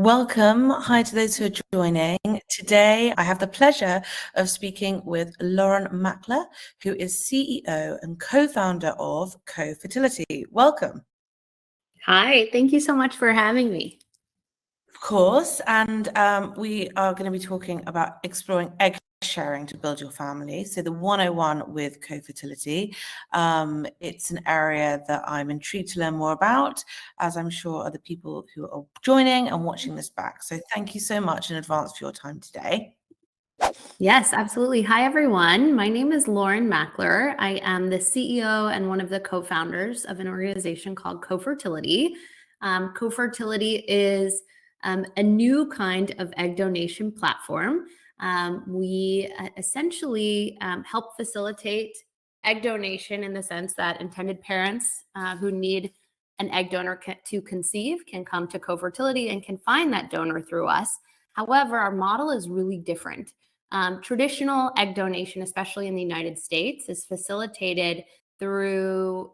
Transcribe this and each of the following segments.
Welcome. Hi to those who are joining. Today, I have the pleasure of speaking with Lauren Makler, who is CEO and co-founder of Co-Fertility. Welcome. Hi, thank you so much for having me. Of course, and we are going to be talking about exploring egg sharing to build your family. So the 101 with Co-Fertility. It's an area that I'm intrigued to learn more about, as I'm sure other people who are joining and watching this back. So thank you so much in advance for your time today. Yes, absolutely. Hi, everyone. My name is Lauren Makler. I am the CEO and one of the co-founders of an organization called Co-Fertility. Co-Fertility is a new kind of egg donation platform. We essentially help facilitate egg donation in the sense that intended parents who need an egg donor to conceive can come to Co-Fertility and can find that donor through us. However, our model is really different. Traditional egg donation, especially in the United States, is facilitated through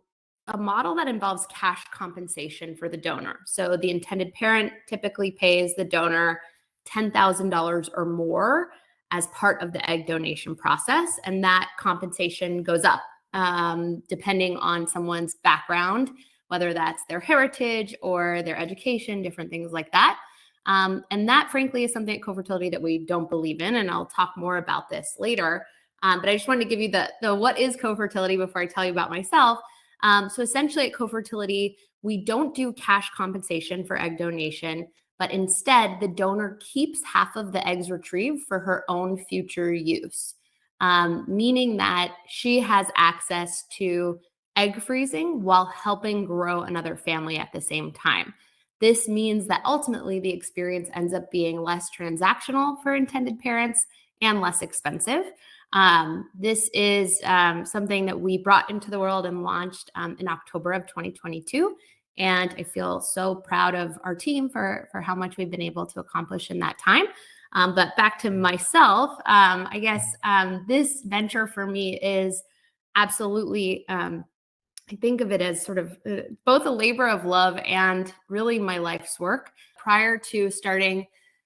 a model that involves cash compensation for the donor. So the intended parent typically pays the donor $10,000 or more as part of the egg donation process, and that compensation goes up depending on someone's background, whether that's their heritage or their education, different things like that. And that, frankly, is something at Co-Fertility that we don't believe in, and I'll talk more about this later. But I just wanted to give you the what is Co-Fertility before I tell you about myself. So essentially at Co-Fertility, we don't do cash compensation for egg donation, but instead the donor keeps half of the eggs retrieved for her own future use, meaning that she has access to egg freezing while helping grow another family at the same time. This means that ultimately the experience ends up being less transactional for intended parents and less expensive. This is something that we brought into the world and launched in October of 2022. And I feel so proud of our team for how much we've been able to accomplish in that time. But back to myself, I guess this venture for me is absolutely I think of it as sort of both a labor of love and really my life's work. Prior to starting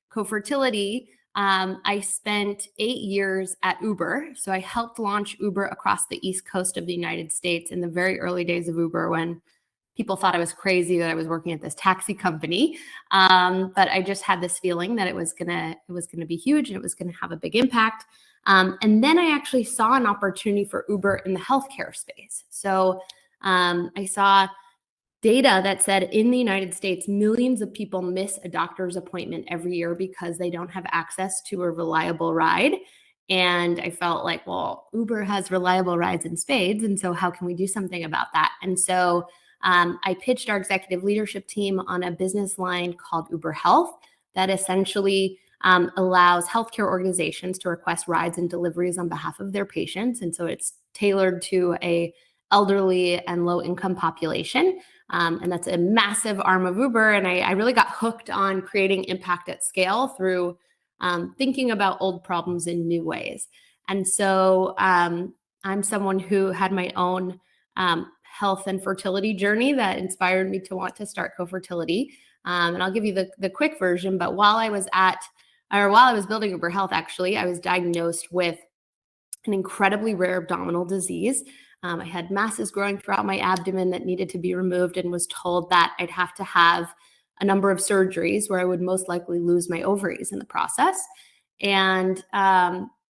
Co-Fertility, I spent 8 years at Uber. So I helped launch Uber across the East Coast of the United States in the very early days of Uber, when people thought I was crazy that I was working at this taxi company. But I just had this feeling that it was gonna be huge and it was gonna have a big impact. And then I actually saw an opportunity for Uber in the healthcare space. So I saw data that said in the United States, millions of people miss a doctor's appointment every year because they don't have access to a reliable ride. And I felt like, well, Uber has reliable rides in spades. And so how can we do something about that? And so I pitched our executive leadership team on a business line called Uber Health that essentially allows healthcare organizations to request rides and deliveries on behalf of their patients. And so it's tailored to a elderly and low-income population. And that's a massive arm of Uber. And I really got hooked on creating impact at scale through thinking about old problems in new ways. And so I'm someone who had my own health and fertility journey that inspired me to want to start Co-Fertility. And I'll give you the quick version. But while I was building Uber Health, actually, I was diagnosed with an incredibly rare abdominal disease. I had masses growing throughout my abdomen that needed to be removed, and was told that I'd have to have a number of surgeries where I would most likely lose my ovaries in the process. And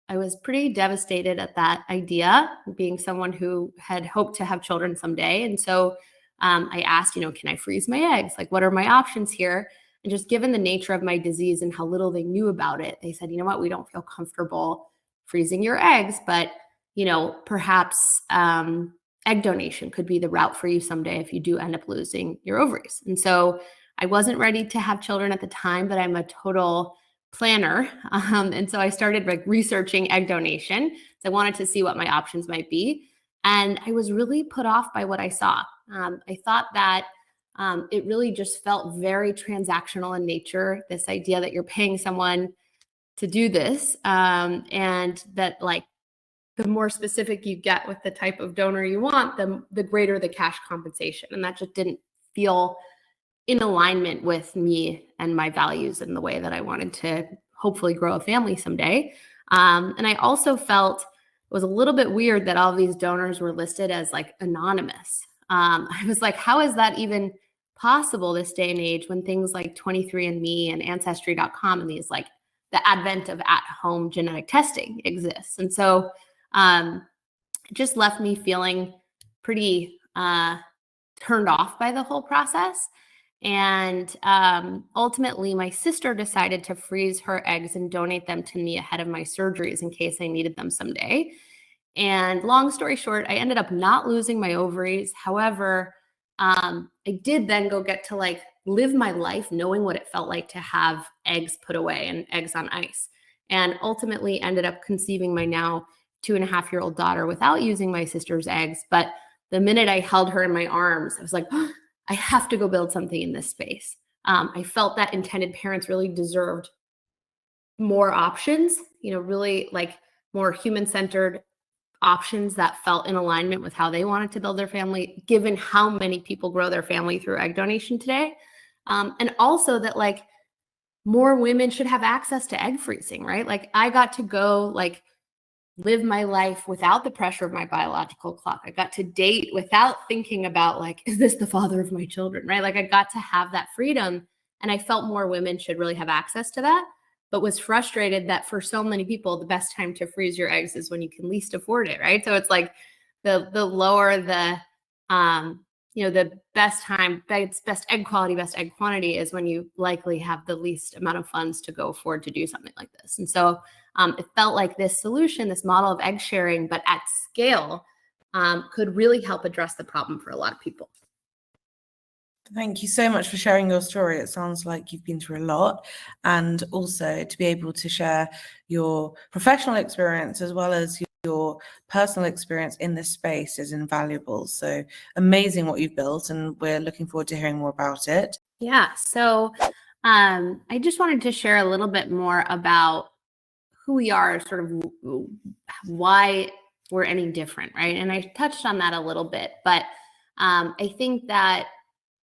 I was pretty devastated at that idea, being someone who had hoped to have children someday. And so I asked, can I freeze my eggs? Like, what are my options here? And just given the nature of my disease and how little they knew about it, they said, you know what, we don't feel comfortable freezing your eggs, but perhaps egg donation could be the route for you someday if you do end up losing your ovaries. And so I wasn't ready to have children at the time, but I'm a total planner. And so I started researching egg donation. So I wanted to see what my options might be. And I was really put off by what I saw. I thought that it really just felt very transactional in nature, this idea that you're paying someone to do this, and that the more specific you get with the type of donor you want, the greater the cash compensation. And that just didn't feel in alignment with me and my values and the way that I wanted to hopefully grow a family someday. And I also felt it was a little bit weird that all of these donors were listed as like anonymous. I was like, how is that even possible this day and age when things like 23andMe and Ancestry.com and these like the advent of at-home genetic testing exists? And so it just left me feeling pretty turned off by the whole process. And ultimately, my sister decided to freeze her eggs and donate them to me ahead of my surgeries in case I needed them someday. And long story short, I ended up not losing my ovaries. However, I did then go get to like live my life knowing what it felt like to have eggs put away and eggs on ice. And ultimately ended up conceiving my now 2.5-year-old daughter without using my sister's eggs. But the minute I held her in my arms, I was like, oh, I have to go build something in this space. I felt that intended parents really deserved more options, really like more human-centered options that felt in alignment with how they wanted to build their family, given how many people grow their family through egg donation today. And also that like more women should have access to egg freezing, right? Like I got to go like live my life without the pressure of my biological clock. I got to date without thinking about like, is this the father of my children, right? Like I got to have that freedom, and I felt more women should really have access to that, but was frustrated that for so many people, the best time to freeze your eggs is when you can least afford it, right? So it's like the lower the, the best time, best egg quality, best egg quantity is when you likely have the least amount of funds to go afford to do something like this. And so it felt like this solution, this model of egg sharing, but at scale, could really help address the problem for a lot of people. Thank you so much for sharing your story. It sounds like you've been through a lot, and also to be able to share your professional experience as well as your personal experience in this space is invaluable. So amazing what you've built, and we're looking forward to hearing more about it. Yeah. So I just wanted to share a little bit more about who we are, sort of why we're any different, right? And I touched on that a little bit, but I think that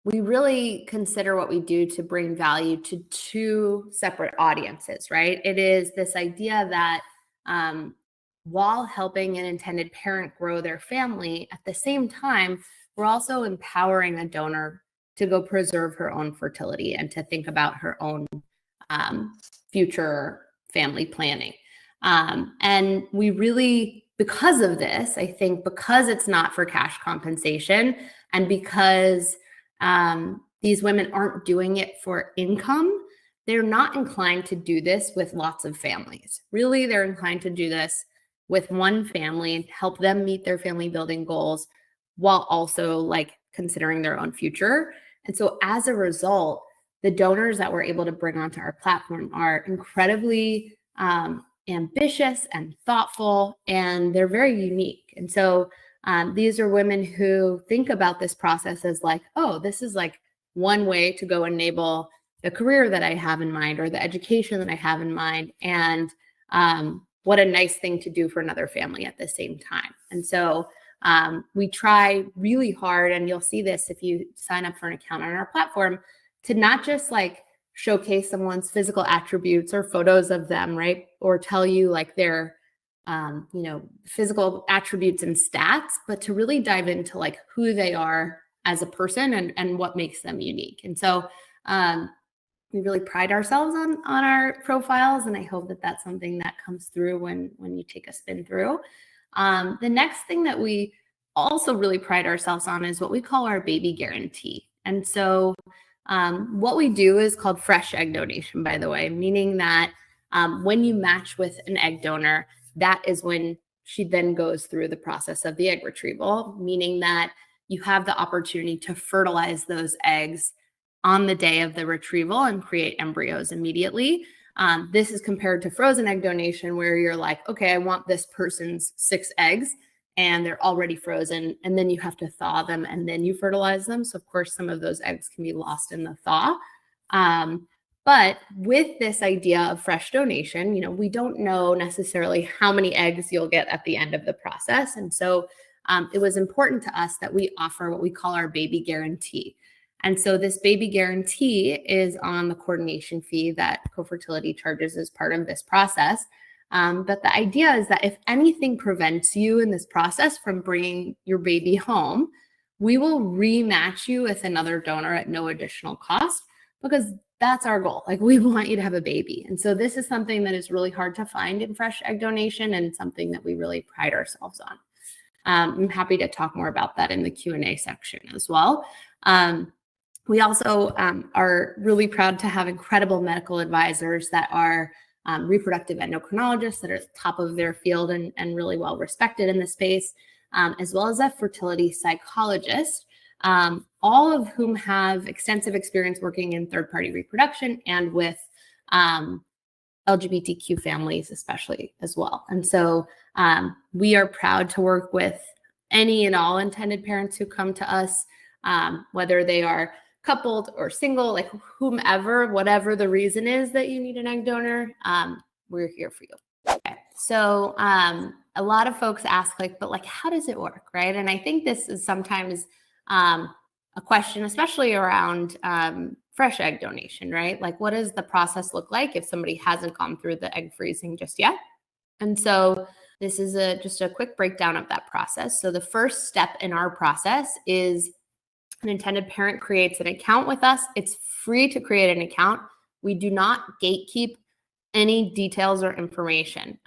we really consider what we do to bring value to two separate audiences, right? It is this idea that while helping an intended parent grow their family, at the same time, we're also empowering a donor to go preserve her own fertility and to think about her own future family planning. And we really, because of this, I think because it's not for cash compensation and because these women aren't doing it for income, they're not inclined to do this with lots of families. Really, they're inclined to do this with one family and help them meet their family building goals while also like considering their own future. And so as a result, the donors that we're able to bring onto our platform are incredibly ambitious and thoughtful, and they're very unique. And so these are women who think about this process as like, oh, this is like one way to go enable the career that I have in mind or the education that I have in mind. And what a nice thing to do for another family at the same time. And so we try really hard, and you'll see this if you sign up for an account on our platform, to not just like showcase someone's physical attributes or photos of them, right? Or tell you like their, physical attributes and stats, but to really dive into like who they are as a person and what makes them unique. And so we really pride ourselves on our profiles, and I hope that that's something that comes through when you take a spin through. The next thing that we also really pride ourselves on is what we call our baby guarantee. And so what we do is called fresh egg donation, by the way, meaning that when you match with an egg donor, that is when she then goes through the process of the egg retrieval, meaning that you have the opportunity to fertilize those eggs on the day of the retrieval and create embryos immediately. This is compared to frozen egg donation, where you're like, okay, I want this person's 6 eggs and they're already frozen, and then you have to thaw them and then you fertilize them. So of course, some of those eggs can be lost in the thaw. But with this idea of fresh donation, we don't know necessarily how many eggs you'll get at the end of the process. And so it was important to us that we offer what we call our baby guarantee. And so this baby guarantee is on the coordination fee that Cofertility charges as part of this process. But the idea is that if anything prevents you in this process from bringing your baby home, we will rematch you with another donor at no additional cost, because that's our goal. Like, we want you to have a baby. And so this is something that is really hard to find in fresh egg donation, and something that we really pride ourselves on. I'm happy to talk more about that in the Q&A section as well. We also are really proud to have incredible medical advisors that are reproductive endocrinologists that are at the top of their field and really well respected in the space, as well as a fertility psychologist, all of whom have extensive experience working in third-party reproduction and with LGBTQ families especially as well. And so we are proud to work with any and all intended parents who come to us, whether they are coupled or single, like whomever, whatever the reason is that you need an egg donor, we're here for you. Okay. So a lot of folks ask, like, but like, how does it work, right? And I think this is sometimes a question, especially around fresh egg donation, right? Like, what does the process look like if somebody hasn't gone through the egg freezing just yet? And so this is just a quick breakdown of that process. So the first step in our process is an intended parent creates an account with us. It's free to create an account. We do not gatekeep any details or information.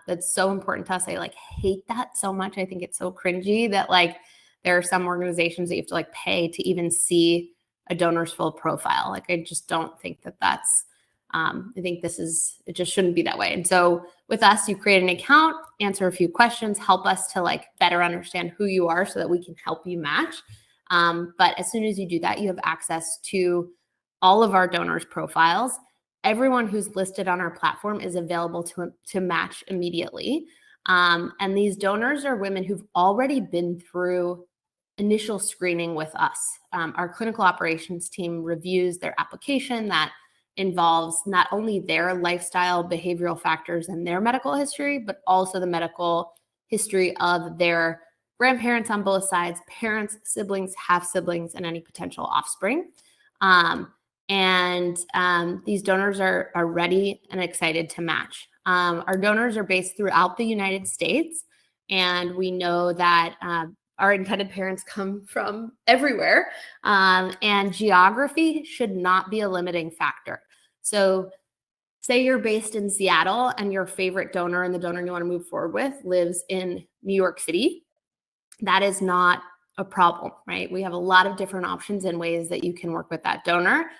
That's so important to us. I like hate that so much. I think it's so cringy that like there are some organizations that you have to like pay to even see a donor's full profile. Like, I just don't think that that's, I think it just shouldn't be that way. And so with us, you create an account, answer a few questions, help us to like better understand who you are so that we can help you match. But as soon as you do that, you have access to all of our donors' profiles. Everyone who's listed on our platform is available to match immediately. And these donors are women who've already been through initial screening with us. Our clinical operations team reviews their application that involves not only their lifestyle, behavioral factors, and their medical history, but also the medical history of their grandparents on both sides, parents, siblings, half-siblings, and any potential offspring. These donors are ready and excited to match. Our donors are based throughout the United States, and we know that our intended parents come from everywhere, and geography should not be a limiting factor. So say you're based in Seattle and your favorite donor and the donor you want to move forward with lives in New York City. That is not a problem, right? We have a lot of different options and ways that you can work with that donor.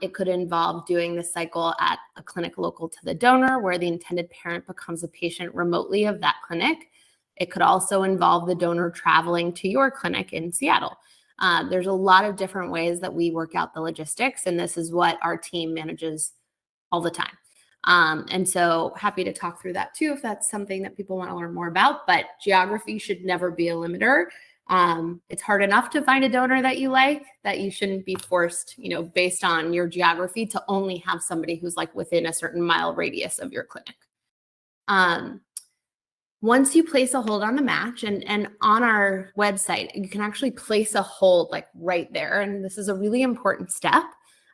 It could involve doing the cycle at a clinic local to the donor where the intended parent becomes a patient remotely of that clinic. It could also involve the donor traveling to your clinic in Seattle. There's a lot of different ways that we work out the logistics, and this is what our team manages all the time. And so happy to talk through that too, if that's something that people want to learn more about, but geography should never be a limiter. It's hard enough to find a donor that you like, that you shouldn't be forced, based on your geography to only have somebody who's like within a certain mile radius of your clinic. Once you place a hold on the match, and on our website, you can actually place a hold like right there. And this is a really important step.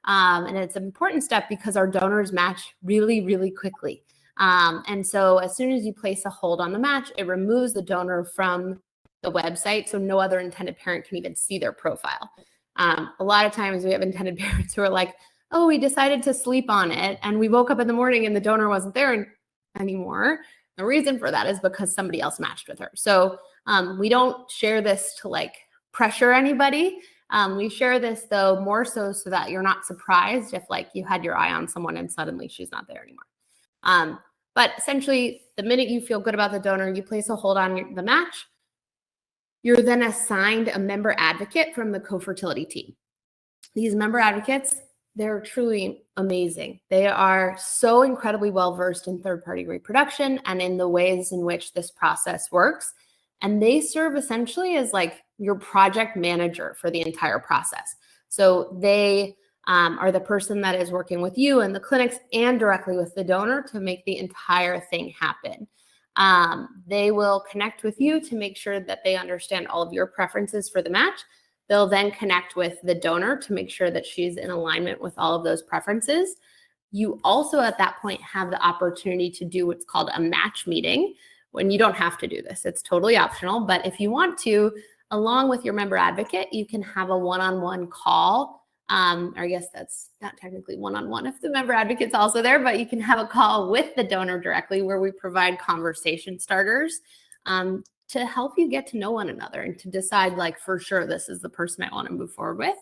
And it's an important step because our donors match really, really quickly. And so as soon as you place a hold on the match, it removes the donor from the website, so no other intended parent can even see their profile. A lot of times we have intended parents who are like, oh, we decided to sleep on it, and we woke up in the morning and the donor wasn't there anymore. The reason for that is because somebody else matched with her. So we don't share this to like pressure anybody. We share this though more so that you're not surprised if like you had your eye on someone and suddenly she's not there anymore. But essentially, the minute you feel good about the donor, you place a hold on the match. You're then assigned a member advocate from the Cofertility team. These member advocates, they're truly amazing. They are so incredibly well-versed in third-party reproduction and in the ways in which this process works. And they serve essentially as like your project manager for the entire process. So they are the person that is working with you and the clinics and directly with the donor to make the entire thing happen. They will connect with you to make sure that they understand all of your preferences for the match. They'll then connect with the donor to make sure that she's in alignment with all of those preferences. You also at that point have the opportunity to do what's called a match meeting, when you don't have to do this. It's totally optional, but if you want to, along with your member advocate, you can have a one-on-one call. Or I guess that's not technically one-on-one if the member advocate's also there, but you can have a call with the donor directly where we provide conversation starters to help you get to know one another and to decide, like, for sure, this is the person I want to move forward with.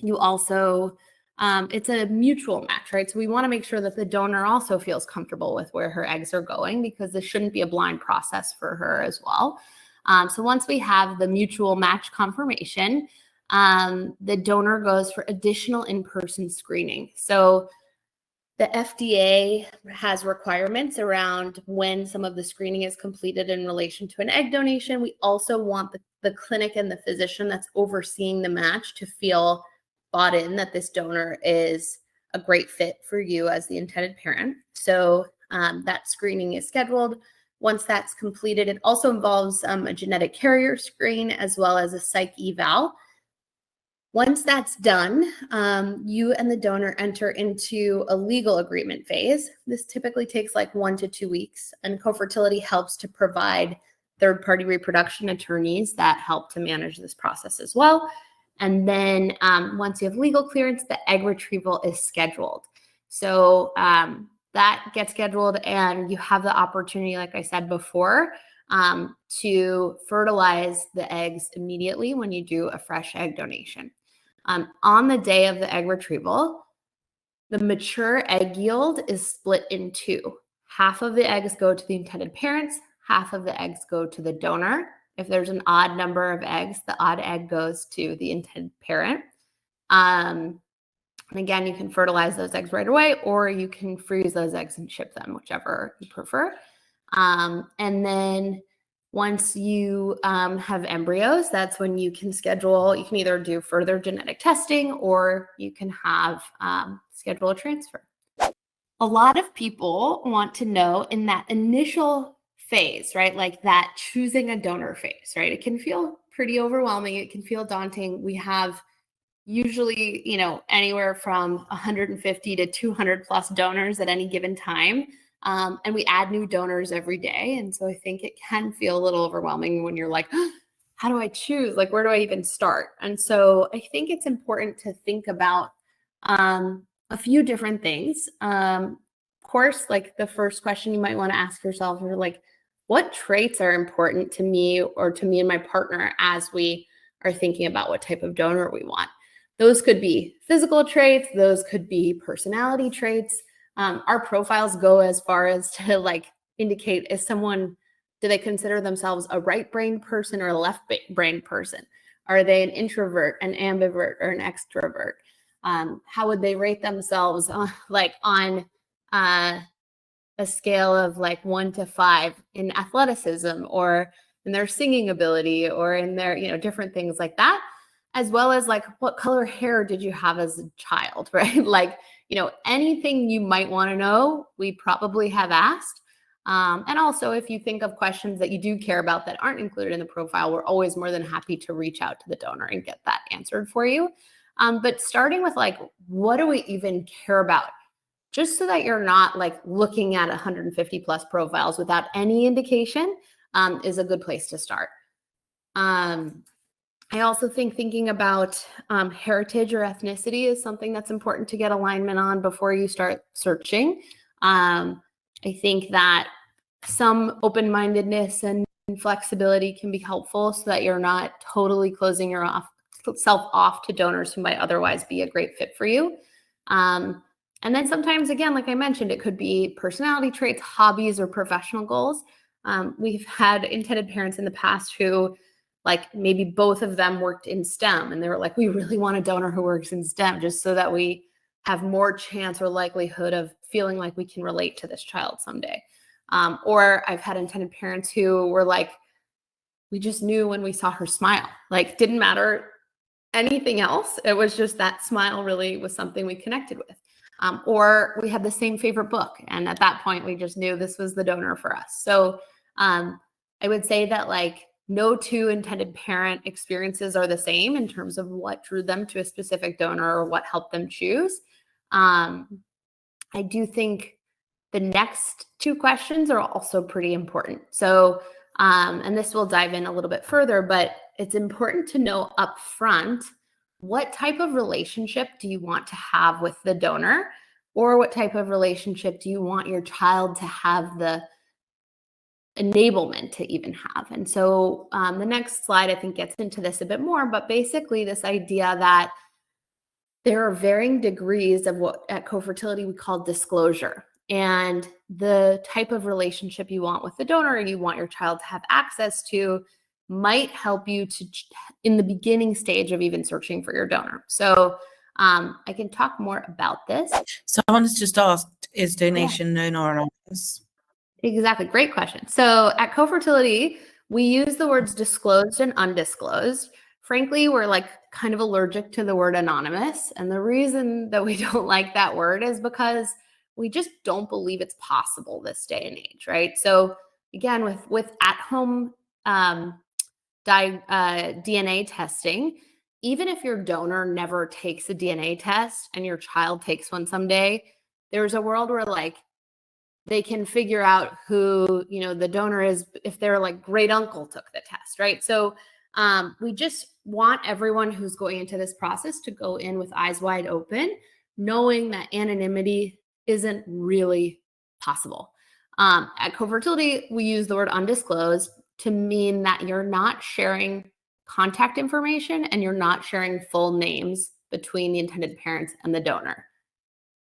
You also, it's a mutual match, right? So we want to make sure that the donor also feels comfortable with where her eggs are going, because this shouldn't be a blind process for her as well. So once we have the mutual match confirmation, the donor goes for additional in-person screening. So the FDA has requirements around when some of the screening is completed in relation to an egg donation. We also want the clinic and the physician that's overseeing the match to feel bought in that this donor is a great fit for you as the intended parent. So that screening is scheduled. Once that's completed, it also involves a genetic carrier screen as well as a psych eval. Once that's done, you and the donor enter into a legal agreement phase. This typically takes like 1 to 2 weeks, and Cofertility helps to provide third-party reproduction attorneys that help to manage this process as well. And then once you have legal clearance, the egg retrieval is scheduled. So that gets scheduled, and you have the opportunity, like I said before, to fertilize the eggs immediately when you do a fresh egg donation. On the day of the egg retrieval, the mature egg yield is split in two. Half of the eggs go to the intended parents, half of the eggs go to the donor. If there's an odd number of eggs, the odd egg goes to the intended parent. And again, you can fertilize those eggs right away, or you can freeze those eggs and ship them, whichever you prefer. And then once you have embryos, that's when you can schedule, you can either do further genetic testing or you can have schedule a transfer. A lot of people want to know in that initial phase, right? Like that choosing a donor phase, right? It can feel pretty overwhelming. It can feel daunting. We have usually, anywhere from 150 to 200 plus donors at any given time. And we add new donors every day. And so I think it can feel a little overwhelming when you're like, how do I choose? Like, where do I even start? And so I think it's important to think about a few different things. Of course, like the first question you might want to ask yourself are like, what traits are important to me or to me and my partner as we are thinking about what type of donor we want? Those could be physical traits. Those could be personality traits. Our profiles go as far as to like indicate, is someone, do they consider themselves a right-brained person or a left-brained person? Are they an introvert, an ambivert, or an extrovert? How would they rate themselves like on a scale of like 1 to 5 in athleticism or in their singing ability or in their, different things like that, as well as like what color hair did you have as a child, right? Like, anything you might want to know, we probably have asked. And also, if you think of questions that you do care about that aren't included in the profile, we're always more than happy to reach out to the donor and get that answered for you. But starting with like, what do we even care about? Just so that you're not like looking at 150 plus profiles without any indication is a good place to start. I also think thinking about heritage or ethnicity is something that's important to get alignment on before you start searching. I think that some open-mindedness and flexibility can be helpful so that you're not totally closing yourself off to donors who might otherwise be a great fit for you. And then sometimes, again, like I mentioned, it could be personality traits, hobbies, or professional goals. We've had intended parents in the past who, like, maybe both of them worked in STEM, and they were like, we really want a donor who works in STEM just so that we have more chance or likelihood of feeling like we can relate to this child someday. Or I've had intended parents who were like, we just knew when we saw her smile, like didn't matter anything else. It was just that smile really was something we connected with. Or we had the same favorite book. And at that point, we just knew this was the donor for us. So I would say that like no two intended parent experiences are the same in terms of what drew them to a specific donor or what helped them choose. I do think the next two questions are also pretty important. So, and this will dive in a little bit further, but it's important to know upfront what type of relationship do you want to have with the donor, or what type of relationship do you want your child to have the enablement to even have. And so the next slide, I think, gets into this a bit more, but basically this idea that there are varying degrees of what at Co-Fertility we call disclosure. And the type of relationship you want with the donor, you want your child to have access to, might help you to in the beginning stage of even searching for your donor. So I can talk more about this. Someone has just asked, is donation known or anonymous? Exactly. Great question. So at Co-Fertility, we use the words disclosed and undisclosed. Frankly, we're like kind of allergic to the word anonymous. And the reason that we don't like that word is because we just don't believe it's possible this day and age, right? So again, with at-home DNA testing, even if your donor never takes a DNA test and your child takes one someday, there's a world where like they can figure out who, the donor is if their like great uncle took the test, right? So we just want everyone who's going into this process to go in with eyes wide open, knowing that anonymity isn't really possible. At Co-Fertility, we use the word undisclosed to mean that you're not sharing contact information and you're not sharing full names between the intended parents and the donor.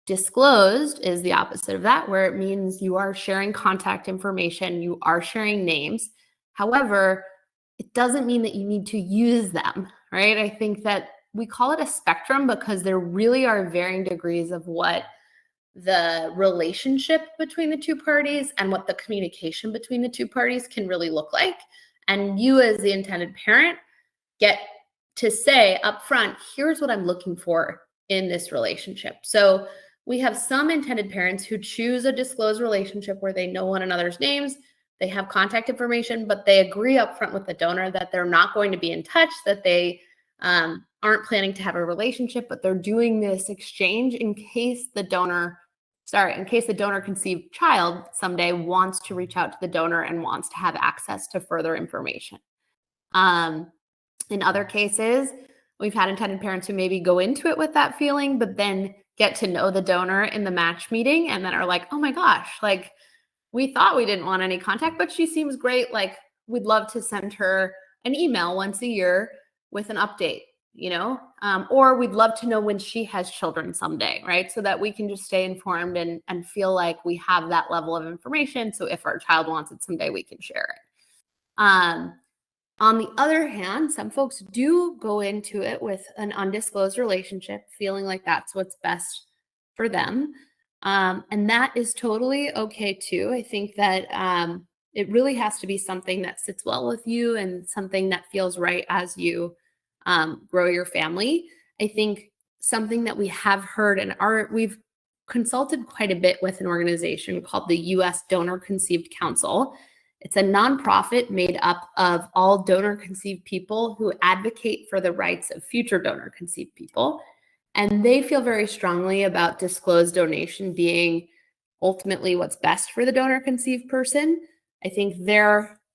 Disclosed is the opposite of that, where it means you are sharing contact information, you are sharing names. However, it doesn't mean that you need to use them, right? I think that we call it a spectrum because there really are varying degrees of what the relationship between the two parties and what the communication between the two parties can really look like. And you as the intended parent get to say upfront, here's what I'm looking for in this relationship. So we have some intended parents who choose a disclosed relationship where they know one another's names, they have contact information, but they agree upfront with the donor that they're not going to be in touch, that they aren't planning to have a relationship, but they're doing this exchange in case the donor conceived child someday wants to reach out to the donor and wants to have access to further information. In other cases, we've had intended parents who maybe go into it with that feeling, but then get to know the donor in the match meeting and then are like, oh my gosh, like we thought we didn't want any contact, but she seems great. Like we'd love to send her an email once a year with an update, or we'd love to know when she has children someday, right? So that we can just stay informed and feel like we have that level of information. So if our child wants it someday, we can share it. On the other hand, some folks do go into it with an undisclosed relationship, feeling like that's what's best for them. And that is totally okay too. I think that it really has to be something that sits well with you and something that feels right as you grow your family. I think something that we have heard and we've consulted quite a bit with an organization called the U.S. Donor Conceived Council. It's a nonprofit made up of all donor-conceived people who advocate for the rights of future donor-conceived people. And they feel very strongly about disclosed donation being ultimately what's best for the donor-conceived person. I think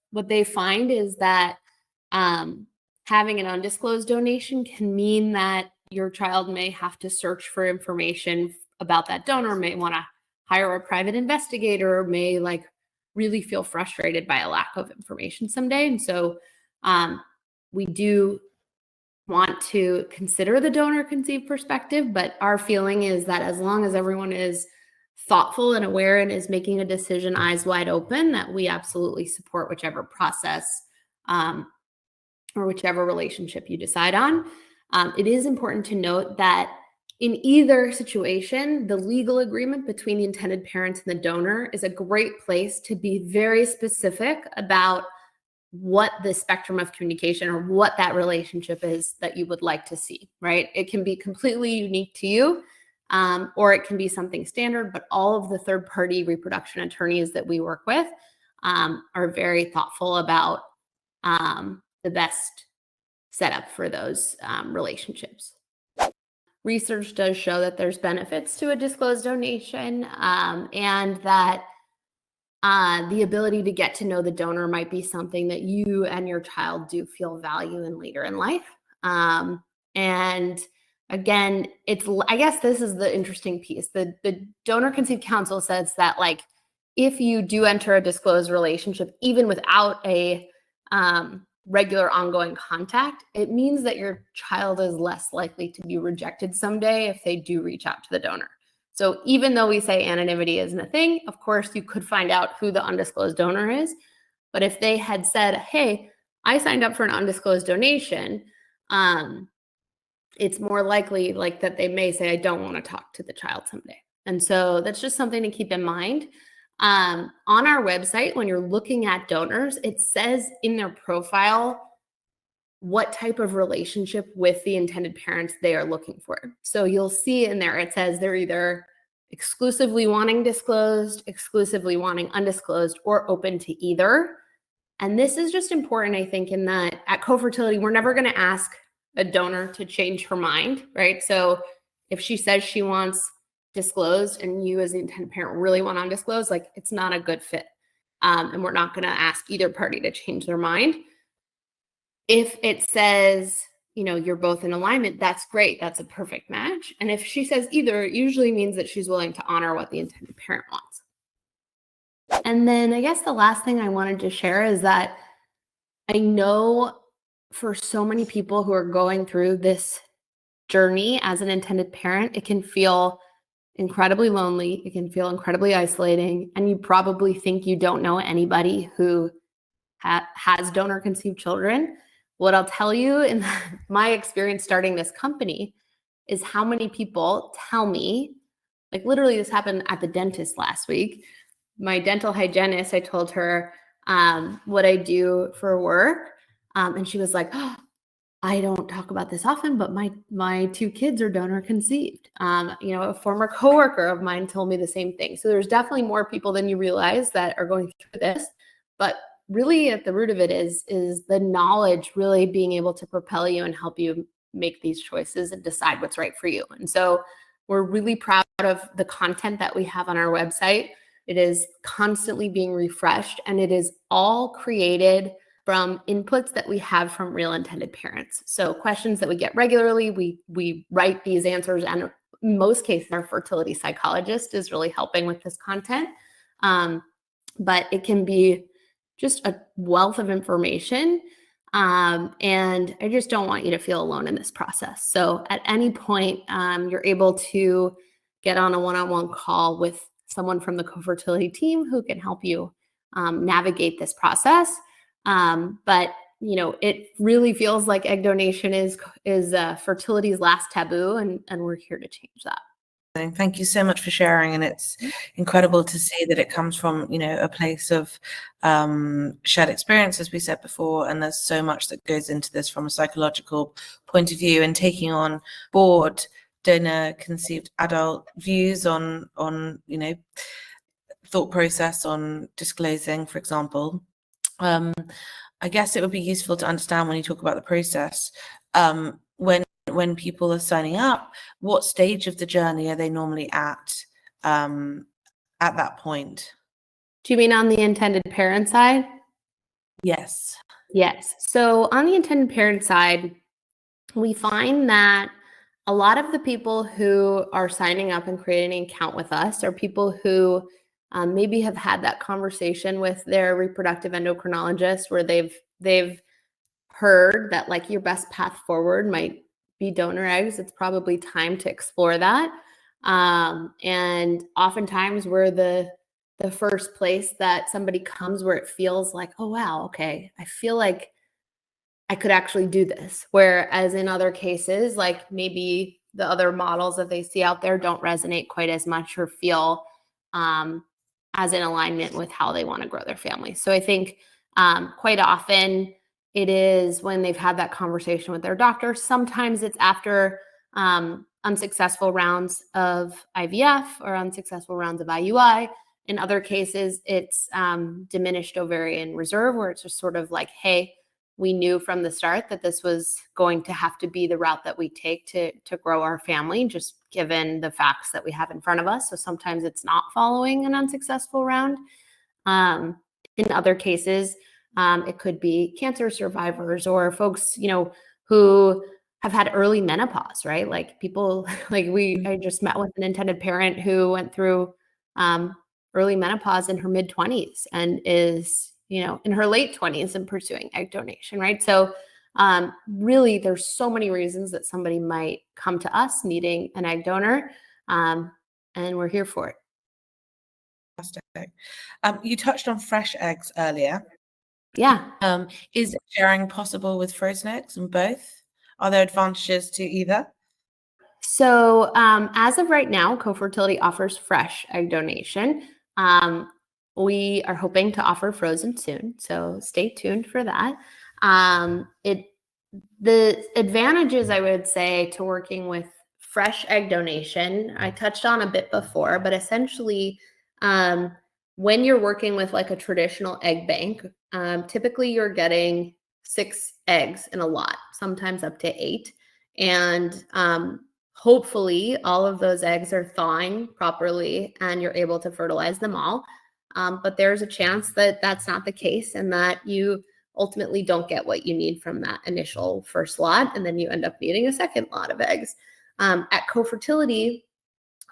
what they find is that having an undisclosed donation can mean that your child may have to search for information about that donor, may want to hire a private investigator, may really feel frustrated by a lack of information someday. And so we do want to consider the donor conceived perspective, but our feeling is that as long as everyone is thoughtful and aware and is making a decision eyes wide open, that we absolutely support whichever process or whichever relationship you decide on. It is important to note that in either situation, the legal agreement between the intended parents and the donor is a great place to be very specific about what the spectrum of communication or what that relationship is that you would like to see, right? It can be completely unique to you, or it can be something standard, but all of the third-party reproduction attorneys that we work with are very thoughtful about the best setup for those relationships. Research does show that there's benefits to a disclosed donation, and that the ability to get to know the donor might be something that you and your child do feel value in later in life. And again, I guess this is the interesting piece. The Donor Conceived Council says that, like, if you do enter a disclosed relationship, even without a regular ongoing contact, it means that your child is less likely to be rejected someday if they do reach out to the donor. So even though we say anonymity isn't a thing, of course, you could find out who the undisclosed donor is. But if they had said, hey, I signed up for an undisclosed donation, it's more likely like that they may say, I don't want to talk to the child someday. And so that's just something to keep in mind. On our website, when you're looking at donors, it says in their profile what type of relationship with the intended parents they are looking for. So you'll see in there, it says they're either exclusively wanting disclosed, exclusively wanting undisclosed, or open to either. And this is just important, I think, in that at Co-Fertility, we're never going to ask a donor to change her mind, right? So if she says she wants disclosed and you as the intended parent really want undisclosed, like, it's not a good fit. And we're not going to ask either party to change their mind. If it says, you're both in alignment, that's great. That's a perfect match. And if she says either, it usually means that she's willing to honor what the intended parent wants. And then I guess the last thing I wanted to share is that I know for so many people who are going through this journey as an intended parent, it can feel incredibly lonely. It can feel incredibly isolating. And you probably think you don't know anybody who has donor conceived children. What I'll tell you in my experience starting this company is how many people tell me, like, literally this happened at the dentist last week. My dental hygienist, I told her what I do for work. And she was like, oh, I don't talk about this often, but my 2 kids are donor conceived. A former coworker of mine told me the same thing. So there's definitely more people than you realize that are going through this, but really at the root of it is the knowledge really being able to propel you and help you make these choices and decide what's right for you. And so we're really proud of the content that we have on our website. It is constantly being refreshed, and it is all created from inputs that we have from real intended parents. So questions that we get regularly, we write these answers, and in most cases, our fertility psychologist is really helping with this content. But it can be just a wealth of information. And I just don't want you to feel alone in this process. So at any point, you're able to get on a one-on-one call with someone from the Co-Fertility team who can help you navigate this process. But it really feels like egg donation is fertility's last taboo, and we're here to change that. Thank you so much for sharing, and it's incredible to see that it comes from a place of shared experience, as we said before, and there's so much that goes into this from a psychological point of view, and taking on board donor conceived adult views on thought process on disclosing, for example. I guess it would be useful to understand, when you talk about the process, when people are signing up, what stage of the journey are they normally at that point? Do you mean on the intended parent side? Yes. Yes. So on the intended parent side, we find that a lot of the people who are signing up and creating an account with us are people who maybe have had that conversation with their reproductive endocrinologist, where they've heard that, like, your best path forward might be donor eggs. It's probably time to explore that. And oftentimes we're the first place that somebody comes where it feels like, oh, wow, okay, I feel like I could actually do this. Whereas in other cases, like maybe the other models that they see out there don't resonate quite as much or feel as in alignment with how they want to grow their family. So I think quite often it is when they've had that conversation with their doctor. Sometimes it's after unsuccessful rounds of IVF or unsuccessful rounds of IUI. In other cases, it's diminished ovarian reserve, where it's just sort of like, hey, we knew from the start that this was going to have to be the route that we take to grow our family, just given the facts that we have in front of us. So sometimes it's not following an unsuccessful round. In other cases, it could be cancer survivors or folks, who have had early menopause, right? Like people, I just met with an intended parent who went through early menopause in her mid-20s and is, in her late 20s and pursuing egg donation, right? So really, there's so many reasons that somebody might come to us needing an egg donor, and we're here for it. Fantastic. You touched on fresh eggs earlier. Yeah. Is sharing possible with frozen eggs and both? Are there advantages to either? So as of right now, Co-Fertility offers fresh egg donation. We are hoping to offer frozen soon, so stay tuned for that. The advantages, I would say, to working with fresh egg donation, I touched on a bit before, but essentially, when you're working with like a traditional egg bank, typically you're getting 6 eggs in a lot, sometimes up to 8. And hopefully all of those eggs are thawing properly and you're able to fertilize them all. But there's a chance that that's not the case and that you ultimately don't get what you need from that initial first lot, and then you end up needing a second lot of eggs. At Co-Fertility,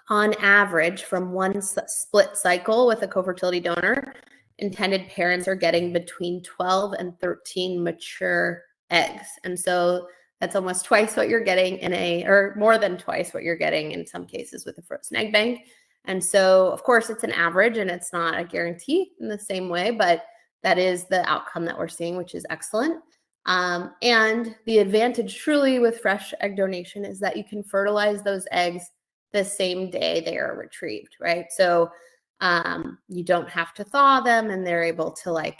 on average, from one split cycle with a co-fertility donor, intended parents are getting between 12 and 13 mature eggs. And so that's almost twice what you're getting or more than twice what you're getting in some cases with a frozen egg bank. And so, of course, it's an average and it's not a guarantee in the same way, but that is the outcome that we're seeing, which is excellent. And the advantage truly with fresh egg donation is that you can fertilize those eggs the same day they are retrieved, right? So you don't have to thaw them and they're able to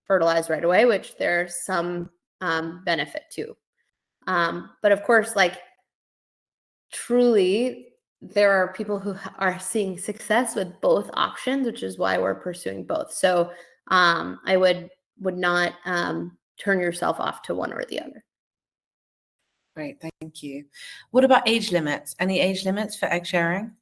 fertilize right away, which there's some benefit to. But of course, truly, there are people who are seeing success with both options, which is why we're pursuing both. So I would not turn yourself off to one or the other. Great, thank you. What about age limits? Any age limits for egg sharing?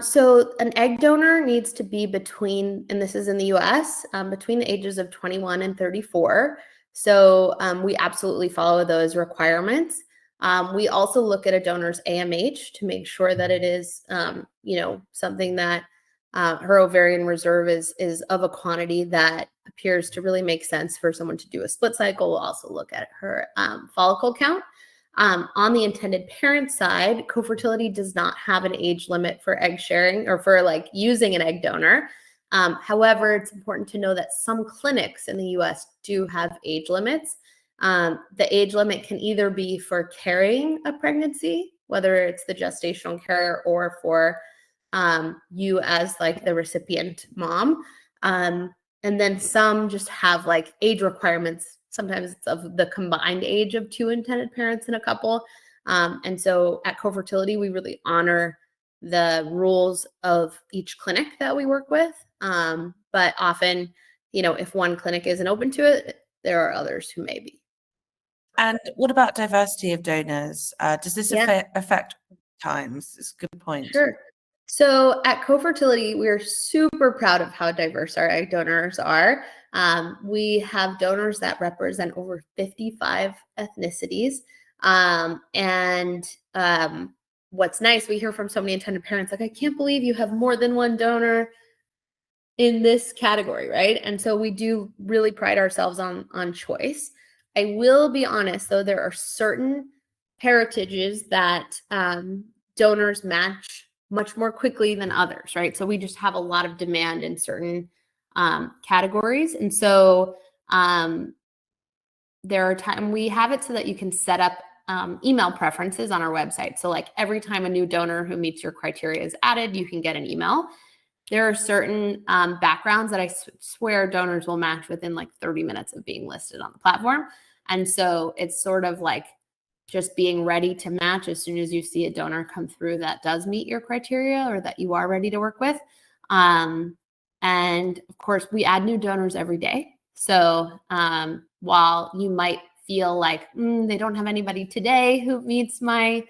So an egg donor needs to be between, and this is in the US, between the ages of 21 and 34. So we absolutely follow those requirements. We also look at a donor's AMH to make sure that it is, something that her ovarian reserve is of a quantity that appears to really make sense for someone to do a split cycle. We'll also look at her follicle count. On the intended parent side, Co-Fertility does not have an age limit for egg sharing or for using an egg donor. However, it's important to know that some clinics in the US do have age limits. The age limit can either be for carrying a pregnancy, whether it's the gestational carrier or for you as the recipient mom. And then some just have age requirements. Sometimes it's of the combined age of 2 intended parents in a couple. And so at Co-Fertility, we really honor the rules of each clinic that we work with. But often, if one clinic isn't open to it, there are others who may be. And what about diversity of donors? Does this affect times? It's a good point. Sure. So at Co-Fertility, we're super proud of how diverse our egg donors are. We have donors that represent over 55 ethnicities. And what's nice, we hear from so many intended parents, I can't believe you have more than one donor in this category, right? And so we do really pride ourselves on choice. I will be honest, though, there are certain heritages that donors match much more quickly than others, right? So we just have a lot of demand in certain categories. And so there are times we have it so that you can set up email preferences on our website. So every time a new donor who meets your criteria is added, you can get an email. There are certain backgrounds that I swear donors will match within 30 minutes of being listed on the platform. And so it's sort of just being ready to match as soon as you see a donor come through that does meet your criteria or that you are ready to work with. And of course, we add new donors every day. So while you might feel like they don't have anybody today who meets my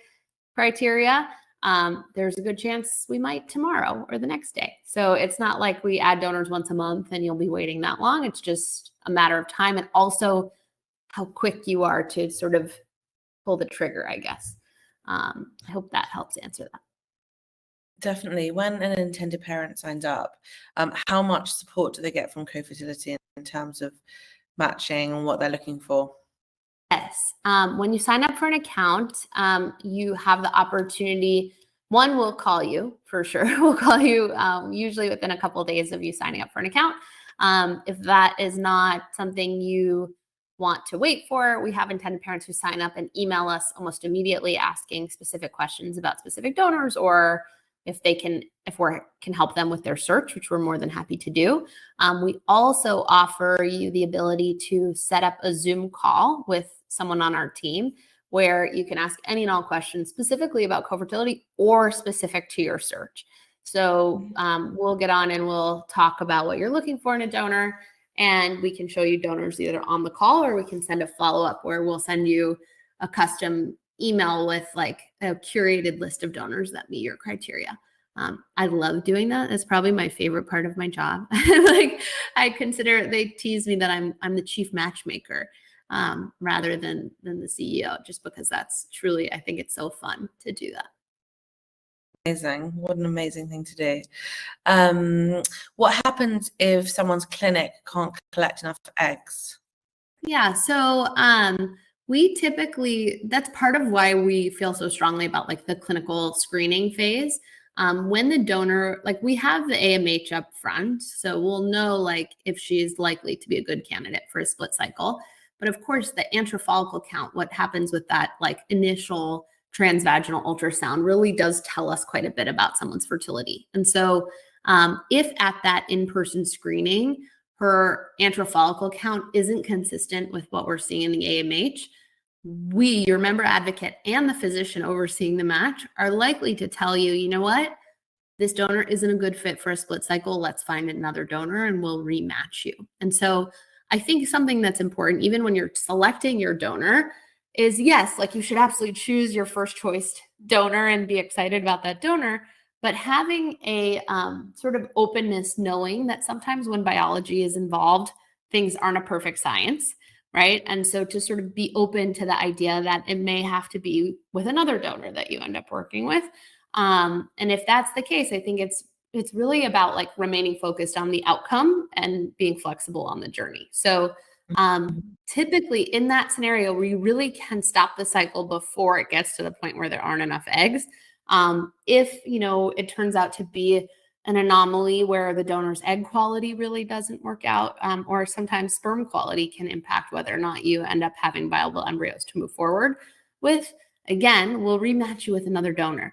criteria, there's a good chance we might tomorrow or the next day. So it's not like we add donors once a month and you'll be waiting that long. It's just a matter of time, and also how quick you are to sort of pull the trigger, I guess. I hope that helps answer that. Definitely. When an intended parent signs up, how much support do they get from Co-Fertility in terms of matching and what they're looking for? Yes. When you sign up for an account, you have the opportunity. One will call you for sure. We'll call you usually within a couple of days of you signing up for an account. If that is not something you want to wait for, we have intended parents who sign up and email us almost immediately asking specific questions about specific donors, or if we can help them with their search, which we're more than happy to do. We also offer you the ability to set up a Zoom call with someone on our team where you can ask any and all questions specifically about co-fertility or specific to your search. So we'll get on and we'll talk about what you're looking for in a donor, and we can show you donors either on the call, or we can send a follow-up where we'll send you a custom email with like a curated list of donors that meet your criteria. I love doing that. It's probably my favorite part of my job. Like they tease me that I'm the chief matchmaker rather than the CEO, just because that's truly, I think it's so fun to do that. Amazing. What an amazing thing to do. What happens if someone's clinic can't collect enough eggs? Yeah. So we typically, that's part of why we feel so strongly about like the clinical screening phase. When the donor, like we have the AMH up front, so we'll know like if she's likely to be a good candidate for a split cycle. But of course, the antral follicle count, what happens with that like initial transvaginal ultrasound, really does tell us quite a bit about someone's fertility. And so if at that in-person screening, her antral follicle count isn't consistent with what we're seeing in the AMH, we, your member advocate and the physician overseeing the match, are likely to tell you, you know what, this donor isn't a good fit for a split cycle. Let's find another donor and we'll rematch you. And so I think something that's important, even when you're selecting your donor, is yes, like you should absolutely choose your first choice donor and be excited about that donor, but having a sort of openness, knowing that sometimes when biology is involved, things aren't a perfect science, right? And so to sort of be open to the idea that it may have to be with another donor that you end up working with. And if that's the case, I think it's really about like remaining focused on the outcome and being flexible on the journey. So typically in that scenario, we really can stop the cycle before it gets to the point where there aren't enough eggs. If, it turns out to be an anomaly where the donor's egg quality really doesn't work out, or sometimes sperm quality can impact whether or not you end up having viable embryos to move forward with, again, we'll rematch you with another donor.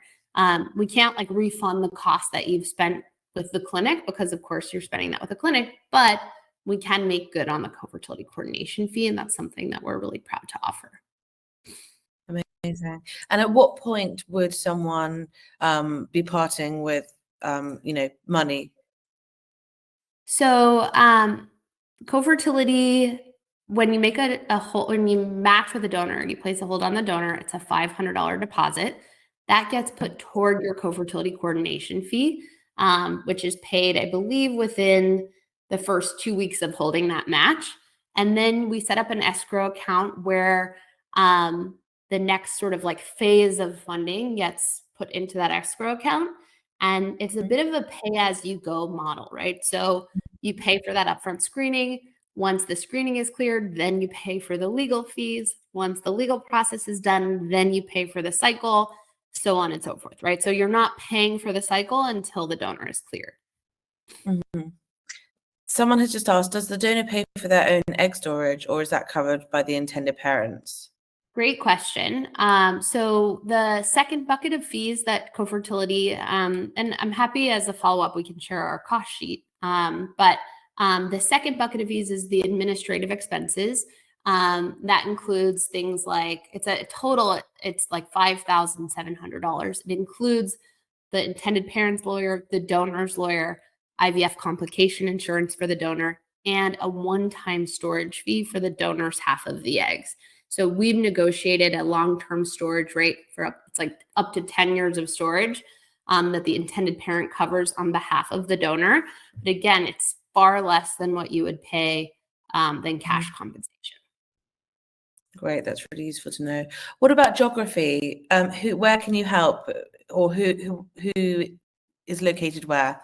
We can't like refund the cost that you've spent with the clinic, because of course you're spending that with the clinic, but we can make good on the co-fertility coordination fee. And that's something that we're really proud to offer. Amazing. And at what point would someone be parting with, money? So co-fertility, when you make when you match with a donor, you place a hold on the donor, it's a $500 deposit. That gets put toward your co-fertility coordination fee, which is paid, I believe, within the first 2 weeks of holding that match. And then we set up an escrow account where the next sort of like phase of funding gets put into that escrow account. And it's a bit of a pay as you go model, right? So you pay for that upfront screening. Once the screening is cleared, then you pay for the legal fees. Once the legal process is done, then you pay for the cycle, so on and so forth, right? So you're not paying for the cycle until the donor is cleared. Mm-hmm. Someone has just asked, does the donor pay for their own egg storage, or is that covered by the intended parents? Great question. So the second bucket of fees that co-fertility, and I'm happy as a follow-up, we can share our cost sheet. But the second bucket of fees is the administrative expenses. That includes things like, it's like $5,700. It includes the intended parent's lawyer, the donor's lawyer, IVF complication insurance for the donor, and a one-time storage fee for the donor's half of the eggs. So we've negotiated a long-term storage rate for it's like up to 10 years of storage that the intended parent covers on behalf of the donor. But again, it's far less than what you would pay than cash compensation. Great, that's really useful to know. What about geography? Where can you help, or who is located where?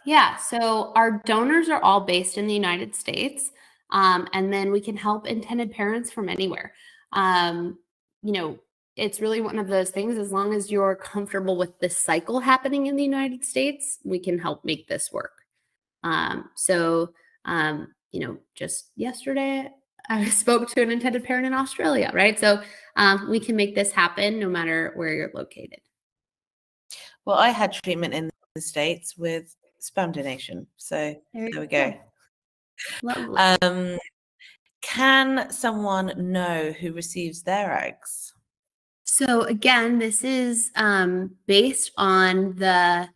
Yeah, so our donors are all based in the United States, and then we can help intended parents from anywhere. You know, it's really one of those things, as long as you're comfortable with this cycle happening in the United States, we can help make this work. You know, just yesterday, I spoke to an intended parent in Australia, right? So we can make this happen no matter where you're located. Well, I had treatment in the States with sperm donation, so there we go. Lovely. Can someone know who receives their eggs? So again, this is based on the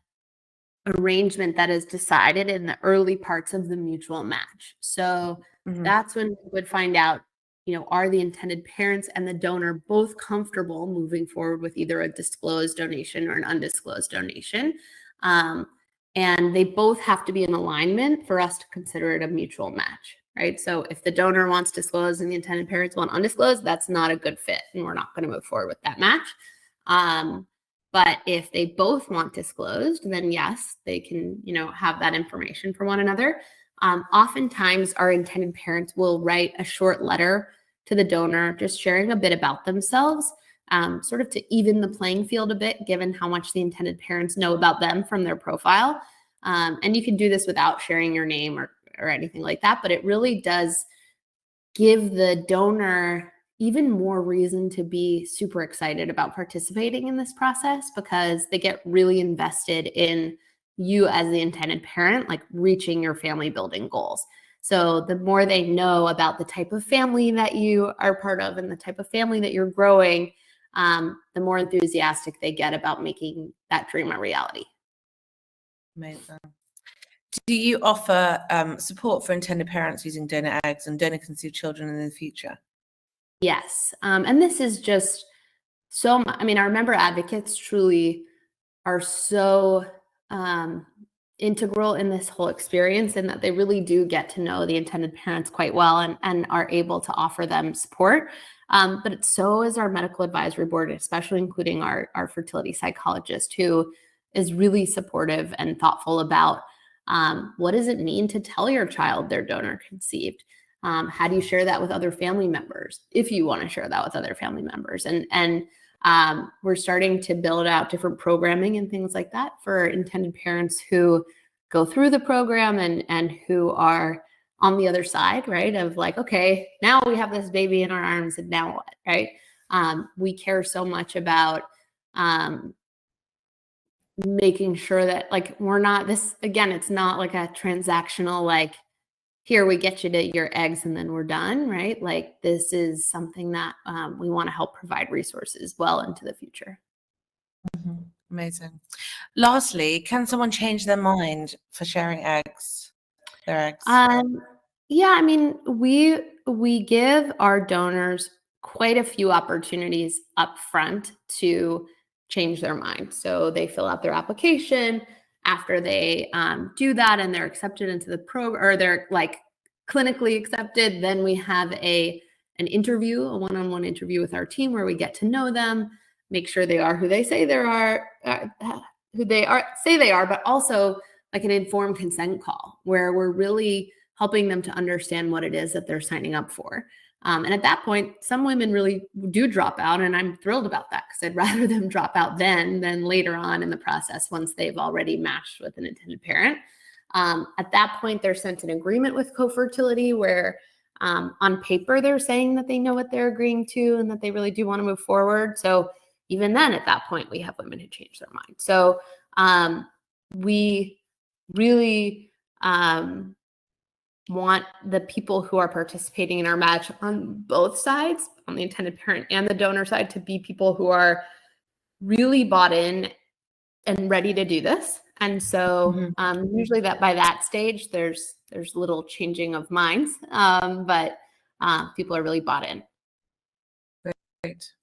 arrangement that is decided in the early parts of the mutual match. So that's when we would find out, you know, are the intended parents and the donor both comfortable moving forward with either a disclosed donation or an undisclosed donation? And they both have to be in alignment for us to consider it a mutual match, right? So if the donor wants disclosed and the intended parents want undisclosed, that's not a good fit, and we're not going to move forward with that match. But if they both want disclosed, then yes, they can, you know, have that information for one another. Oftentimes, our intended parents will write a short letter to the donor, just sharing a bit about themselves, sort of to even the playing field a bit, given how much the intended parents know about them from their profile. And you can do this without sharing your name or anything like that, but it really does give the donor even more reason to be super excited about participating in this process, because they get really invested in you as the intended parent, like reaching your family building goals. So the more they know about the type of family that you are part of and the type of family that you're growing, the more enthusiastic they get about making that dream a reality. Amazing. Do you offer support for intended parents using donor eggs and donor conceived children in the future? Yes. And this is just so much. I mean, our member advocates truly are so integral in this whole experience, in that they really do get to know the intended parents quite well and are able to offer them support. But so is our medical advisory board, especially including our fertility psychologist, who is really supportive and thoughtful about what does it mean to tell your child they're donor conceived? How do you share that with other family members, if you want to share that with other family members? And we're starting to build out different programming and things like that for intended parents who go through the program and who are on the other side, right? Of like, okay, now we have this baby in our arms, and now what, right? We care so much about making sure that, like, we're not this, again, it's not like a transactional, like, here we get you to your eggs and then we're done, right? Like, this is something that we want to help provide resources well into the future. Amazing. Lastly, can someone change their mind for sharing their eggs? Yeah, I mean, we give our donors quite a few opportunities up front to change their mind. So they fill out their application. After they do that and they're accepted into the program, or they're like clinically accepted, then we have an interview, a one-on-one interview with our team, where we get to know them, make sure they are who they say they are, but also like an informed consent call, where we're really helping them to understand what it is that they're signing up for. And at that point, some women really do drop out, and I'm thrilled about that, because I'd rather them drop out then than later on in the process, once they've already matched with an intended parent. At that point, they're sent an agreement with Co-Fertility, where on paper, they're saying that they know what they're agreeing to and that they really do want to move forward. So even then, at that point, we have women who change their mind. So we really want the people who are participating in our match on both sides, on the intended parent and the donor side, to be people who are really bought in and ready to do this. And so usually that by that stage, there's there's a little changing of minds, but people are really bought in. Great.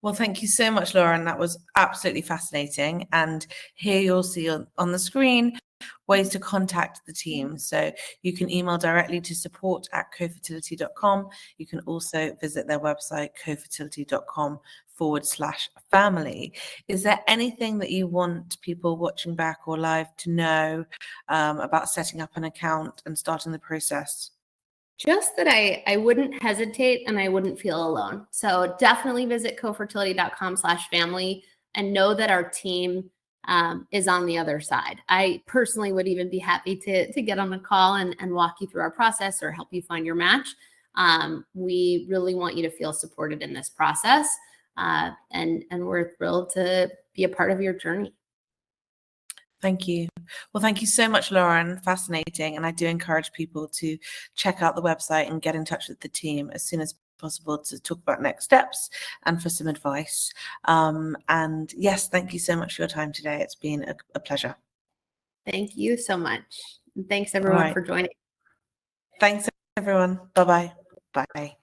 Well, thank you so much, Lauren. That was absolutely fascinating. And here you'll see on the screen ways to contact the team. So you can email directly to support@cofertility.com. You can also visit their website, cofertility.com/family. Is there anything that you want people watching back or live to know about setting up an account and starting the process? Just that I wouldn't hesitate and I wouldn't feel alone. So definitely visit cofertility.com/family and know that our team is on the other side. I personally would even be happy to get on a call and walk you through our process or help you find your match. We really want you to feel supported in this process. And we're thrilled to be a part of your journey. Thank you. Well, thank you so much, Lauren. Fascinating. And I do encourage people to check out the website and get in touch with the team as soon as possible to talk about next steps and for some advice. And yes, thank you so much for your time today. It's been a pleasure. Thank you so much. And thanks everyone for joining. Thanks, everyone. Bye-bye. Bye.